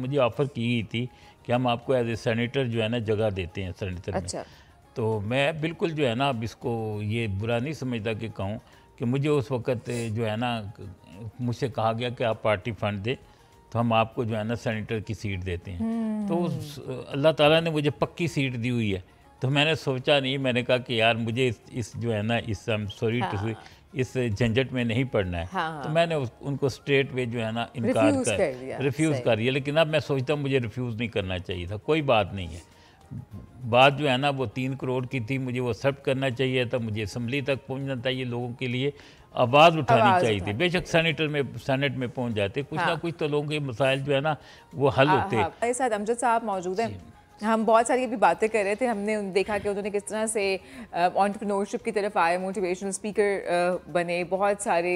मुझे ऑफ़र की गई थी कि हम आपको एज ए सेनेटर जो है ना जगह देते हैं सेनेटर में। अच्छा। तो मैं बिल्कुल जो है ना अब इसको ये बुरा नहीं समझता कि कहूँ कि मुझे उस वक़्त जो है ना मुझसे कहा गया कि आप पार्टी फ़ंड दें तो हम आपको जो है ना सेनेटर की सीट देते हैं। तो अल्लाह ताला ने मुझे पक्की सीट दी हुई है। तो मैंने सोचा नहीं, मैंने कहा कि यार मुझे इस जो है ना इस सॉरी टू से हाँ, इस झंझट में नहीं पड़ना है। हाँ, तो हाँ। मैंने उनको स्ट्रेट वे जो है ना इनकार रिफ्यूज़ कर कर दिया, रिफ्यूज़ सही। कर दिया। लेकिन अब मैं सोचता हूँ मुझे रिफ्यूज़ नहीं करना चाहिए था, कोई बात नहीं है। बात जो है ना वो 3 करोड़ की थी, मुझे वो एक्सेप्ट करना चाहिए था, मुझे असम्बली तक पहुंचना चाहिए, लोगों के लिए आवाज़ उठानी आवाज़ चाहिए थी। उठानी बेशक चाहिए। सेनेट में पहुंच जाते, कुछ ना हाँ। कुछ तो लोगों के मसाइल जो है ना वो हल हाँ, होते। हमारे साथ अमजद साहब मौजूद हैं। जी हम बहुत सारी अभी बातें कर रहे थे, हमने देखा कि उन्होंने किस तरह से एंटरप्रेन्योरशिप की तरफ आए, मोटिवेशनल स्पीकर बने, बहुत सारे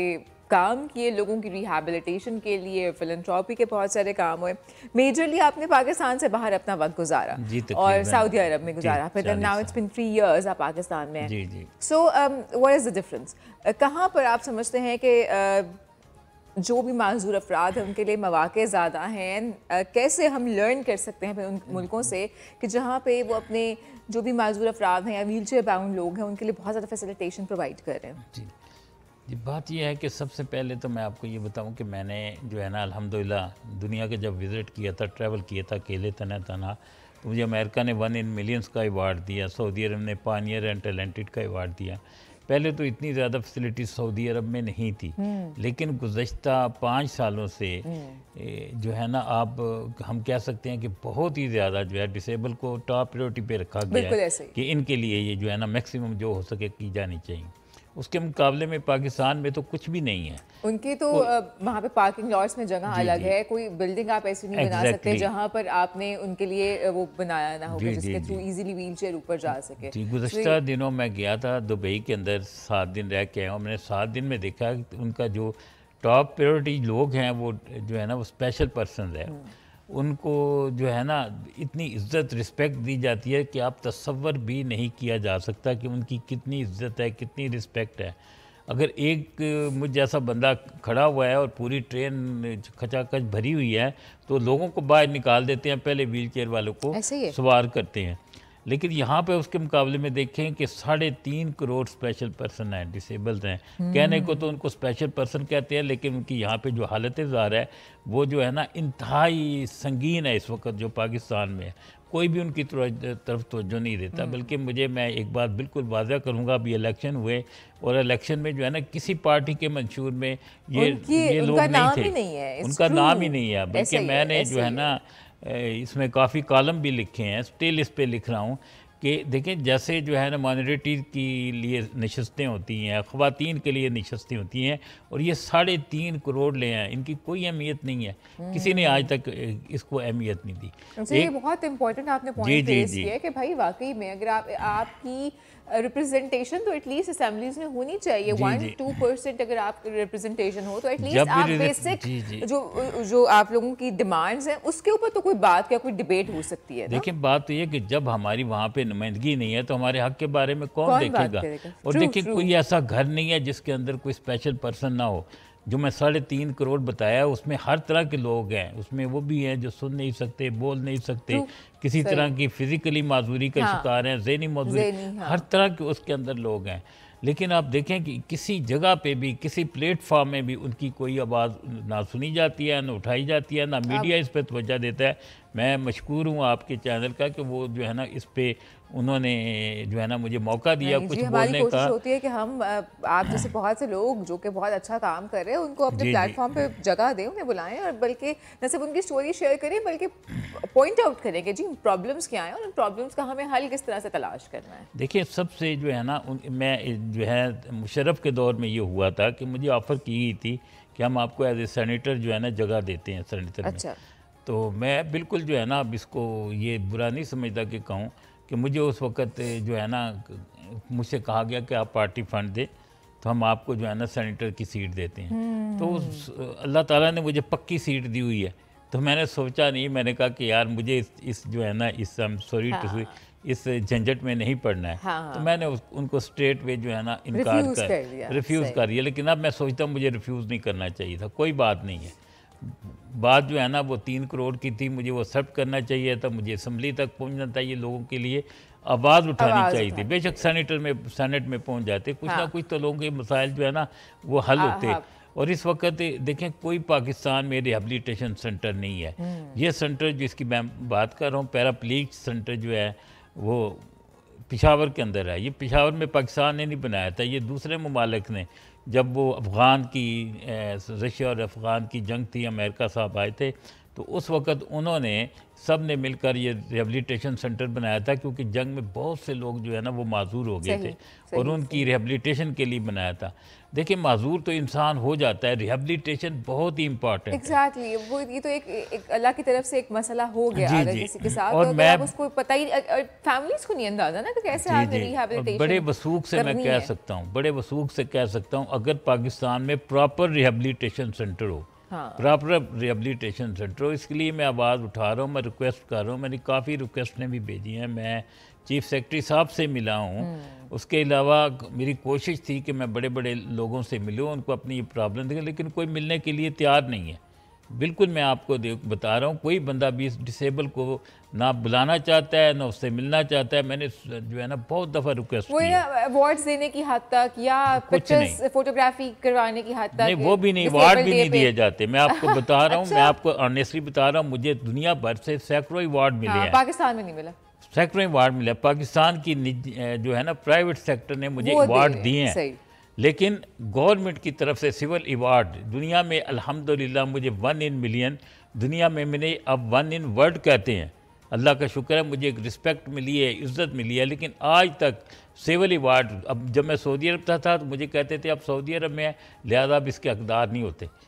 काम किए लोगों की रिहैबिलिटेशन के लिए, फिलैंथ्रोपी के बहुत सारे काम हुए। मेजरली आपने पाकिस्तान से बाहर अपना वक्त गुजारा जी और तकरीबन सऊदी अरब में जी गुजारा, फिर 40 नाउ इट्स साल। बिन 3 इयर्स आप पाकिस्तान में हैं। जी जी so what is the difference? कहाँ पर आप समझते हैं कि जो भी माजूर अफराद हैं उनके लिए मौक़े ज़्यादा हैं? कैसे हम लर्न कर सकते हैं फिर उन मुल्कों से कि जहाँ पे वो अपने जो भी माजूर अफराद हैं या व्हील चेयर बाउंड लोग हैं उनके लिए बहुत ज़्यादा फैसिलिटेशन प्रोवाइड कर रहे हैं? जी जी। बात यह है कि सबसे पहले तो मैं आपको ये बताऊं कि मैंने जो है ना अल्हम्दुलिल्लाह दुनिया के जब विज़िट किया था, ट्रैवल किया था अकेले तना तो मुझे अमेरिका ने 1 इन मिलियंस का अवार्ड दिया, सऊदी अरब ने पानियर एंड टैलेंटेड का अवार्ड दिया। पहले तो इतनी ज़्यादा फैसिलिटीज़ सऊदी अरब में नहीं थी, लेकिन गुज़श्ता 5 सालों से जो है ना आप हम कह सकते हैं कि बहुत ही ज़्यादा जो है डिसेबल को टॉप प्रायोरिटी पे रखा गया बिल्कुल है ऐसे ही। कि इनके लिए ये जो है ना मैक्सिमम जो हो सके की जानी चाहिए। उसके मुकाबले में पाकिस्तान में तो कुछ भी नहीं है। उनके तो कोई वहाँ पे पार्किंग लॉट्स में जगह जी अलग जी है, कोई बिल्डिंग आप ऐसी नहीं बना सकते एग्जैक्टली जहाँ पर आपने उनके लिए वो बनाया ना होगा जी जी जिसके थ्रू जी इजीली व्हील चेयर ऊपर जा सके। जी। So, गुज़श्ता दिनों मैं गया था दुबई के अंदर, 7 दिन रह के आया हूँ। मैंने 7 दिन में देखा कि उनका जो टॉप प्रायोरिटी लोग हैं वो जो है ना वो स्पेशल पर्सन है। उनको जो है ना इतनी इज्जत रिस्पेक्ट दी जाती है कि आप तसव्वुर भी नहीं किया जा सकता कि उनकी कितनी इज्जत है, कितनी रिस्पेक्ट है। अगर एक मुझ जैसा बंदा खड़ा हुआ है और पूरी ट्रेन खचाखच भरी हुई है तो लोगों को बाहर निकाल देते हैं, पहले व्हील चेयर वालों को ऐसे ही है। सवार करते हैं। लेकिन यहाँ पे उसके मुकाबले में देखें कि 3.5 करोड़ स्पेशल पर्सन हैं, डिसेबल्ड हैं। कहने को तो उनको स्पेशल पर्सन कहते हैं, लेकिन उनकी यहाँ पे जो हालत ज़ार है वो जो है ना इंतहाई संगीन है इस वक्त जो पाकिस्तान में है। कोई भी उनकी तरफ तवज्जो नहीं देता। बल्कि मैं एक बात बिल्कुल वाज़ह करूँगा, अभी इलेक्शन हुए और इलेक्शन में जो है ना किसी पार्टी के मंशूर में ये लोग उनका नहीं नाम थे, ही नहीं है, इट्स उनका नाम ही ट्रू। नहीं है। बल्कि ऐसे ही है, मैंने जो ऐसे है ही ना है। इसमें काफ़ी कॉलम भी लिखे हैं, स्टिल इस पे लिख रहा हूँ कि देखें जैसे जो है ना माइनॉरिटी के लिए नशस्तें होती हैं, ख़वातीन के लिए नशस्तें होती हैं, और ये 3.5 करोड़ ले हैं, इनकी कोई अहमियत नहीं है। किसी ने आज तक इसको अहमियत नहीं दी। अच्छा, ये एक बहुत इंपॉर्टेंट आपने जी पॉइंट जी रेज जी किया है कि भाई वाकई में अगर आपकी रिप्रेजेंटेशन तो एटलीस्ट असेंबलीज में होनी चाहिए। जी 1-2% अगर आप रिप्रेजेंटेशन हो तो एटलीस्ट जब आप भी बेसिक जी जी जो आप लोगों की डिमांड्स हैं उसके ऊपर तो कोई बात या कोई डिबेट हो सकती है ना। देखिए बात तो ये कि जब हमारी वहाँ पे नुमाइंदगी नहीं है तो हमारे हक के बारे में कौन कौन बात देखेगा। करेगा? और ट्रू देखिए ट्रू। कोई ऐसा घर नहीं है जिसके अंदर कोई स्पेशल पर्सन ना हो। जो मैं 3.5 करोड़ बताया उसमें हर तरह के लोग हैं, उसमें वो भी हैं जो सुन नहीं सकते, बोल नहीं सकते, ट्रू। किसी सही। तरह की फिजिकली माजूरी का हाँ। शिकार हैं, ज़हनी माजूरी, ज़हनी, हाँ। हर तरह के उसके अंदर लोग हैं। लेकिन आप देखें कि किसी जगह पे भी, किसी प्लेटफॉर्म में भी उनकी कोई आवाज़ ना सुनी जाती है, ना उठाई जाती है, ना अब मीडिया इस पर तवज्जो देता है। मैं मशकूर हूँ आपके चैनल का कि वो जो है ना इस पे उन्होंने जो है ना मुझे मौका दिया नहीं कुछ जी, हमारी बोलने कोशिश का। होती है कि हम आप जैसे बहुत से लोग जो कि बहुत अच्छा काम कर रहे हैं उनको अपने जी जी प्लेटफॉर्म पे जगह दें, उन्हें बुलाएं, और बल्कि न सिर्फ उनकी स्टोरी शेयर करें बल्कि पॉइंट आउट करें कि जी प्रॉब्लम्स क्या हैं और उन प्रॉब्लम्स का हमें हल किस तरह से तलाश करना है। देखिए सबसे जो है ना मैं जो है मुशर्रफ के दौर में ये हुआ था कि मुझे ऑफ़र की गई थी कि हम आपको एज ए सेनेटर जो है ना जगह देते हैं सेनेटर में। अच्छा। तो मैं बिल्कुल जो है ना अब इसको ये बुरा नहीं समझता कि कहूँ कि मुझे उस वक़्त जो है ना मुझसे कहा गया कि आप पार्टी फ़ंड दें तो हम आपको जो है ना सेनेटर की सीट देते हैं। तो अल्लाह ताला ने मुझे पक्की सीट दी हुई है। तो मैंने सोचा नहीं, मैंने कहा कि यार मुझे इस जो है ना इस सॉरी टू से हाँ, इस झंझट में नहीं पड़ना है। हाँ, तो हाँ। मैंने उनको स्ट्रेट वे जो है ना इनकार रिफ्यूज कर दिया, रिफ्यूज़ सही। कर दिया। लेकिन अब मैं सोचता हूँ मुझे रिफ्यूज़ नहीं करना चाहिए था, कोई बात नहीं है। बात जो है ना वो 3 करोड़ की थी, मुझे वो सर्व करना चाहिए था, मुझे असम्बली तक पहुंचना चाहिए, लोगों के लिए आवाज़ उठानी चाहिए थी। बेशक सेनेट में पहुंच जाते, कुछ ना कुछ तो लोगों के मसाइल जो है ना वो हल होते। और इस वक्त देखें कोई पाकिस्तान में रिहेबिलिटेशन सेंटर नहीं है। ये सेंटर जिसकी मैं बात कर रहा हूँ, पैराप्लीज सेंटर जो है वो पेशावर के अंदर है। ये पेशावर में पाकिस्तान ने नहीं बनाया था, ये दूसरे ममालिक ने, जब वो अफ़गान की रशिया और अफ़गान की जंग थी, अमेरिका साहब आए थे, तो उस वक़्त उन्होंने सब ने मिलकर ये रिहेबिलिटेशन सेंटर बनाया था, क्योंकि जंग में बहुत से लोग जो है ना वो माजूर हो गए थे और उनकी रिहेबिलिटेशन के लिए बनाया था। देखिए माजूर तो इंसान हो जाता है, रिहेबिलिटेशन बहुत ही इंपॉर्टेंट है। एग्जैक्टली वो ये तो एक अल्लाह की तरफ से एक मसला हो गया जी, अगर जी। किसी के साथ, और तो मैं अब उसको पता ही फैमिलीज को नहीं अंदाजा ना कि कैसे आपने रिहेबिलिटेशन बड़े वसूख से मैं कह सकता हूँ, बड़े वसूख से कह सकता हूँ, अगर पाकिस्तान में प्रॉपर रिहेबिलिटेशन सेंटर हो, प्रॉपर रिहेबिलिटेशन सेंटर हो, इसके लिए मैं आवाज़ उठा रहा हूँ, मैं रिक्वेस्ट कर रहा हूँ। मैंने काफ़ी रिक्वेस्टें भी भेजी हैं, मैं चीफ सेक्रेटरी साहब से मिला हूँ। उसके अलावा मेरी कोशिश थी कि मैं बड़े बड़े लोगों से मिलूँ, उनको अपनी ये प्रॉब्लम देखें, लेकिन कोई मिलने के लिए तैयार नहीं है। बिल्कुल मैं आपको बता रहा हूँ, कोई बंदा भी इस डिसेबल को ना बुलाना चाहता है, ना उससे मिलना चाहता है। मैंने जो है ना बहुत दफ़ा रिक्वेस्ट की है। अवार्ड्स देने की हद तक या पिक्चर्स फोटोग्राफी करवाने की हद तक नहीं, वो भी नहीं, अवार्ड भी नहीं दिए जाते। मैं आपको बता रहा हूँ, मैं आपको ऑनेस्टली बता रहा हूँ, मुझे दुनिया भर से सैकड़ों अवार्ड मिले हैं। पाकिस्तान में नहीं मिला, सैकड़ों अवार्ड मिले। पाकिस्तान की जो है ना प्राइवेट सेक्टर ने मुझे अवार्ड दिए हैं, लेकिन गवर्नमेंट की तरफ से सिविल अवार्ड दुनिया में अल्हम्दुलिल्लाह मुझे 1 in million, दुनिया में मैंने अब 1 in world कहते हैं, अल्लाह का शुक्र है, मुझे एक रिस्पेक्ट मिली है, इज़्ज़त मिली है। लेकिन आज तक सिविल अवार्ड, अब जब मैं सऊदी अरब था तो मुझे कहते थे अब सऊदी अरब में है लिहाजा अब इसके हकदार नहीं होते।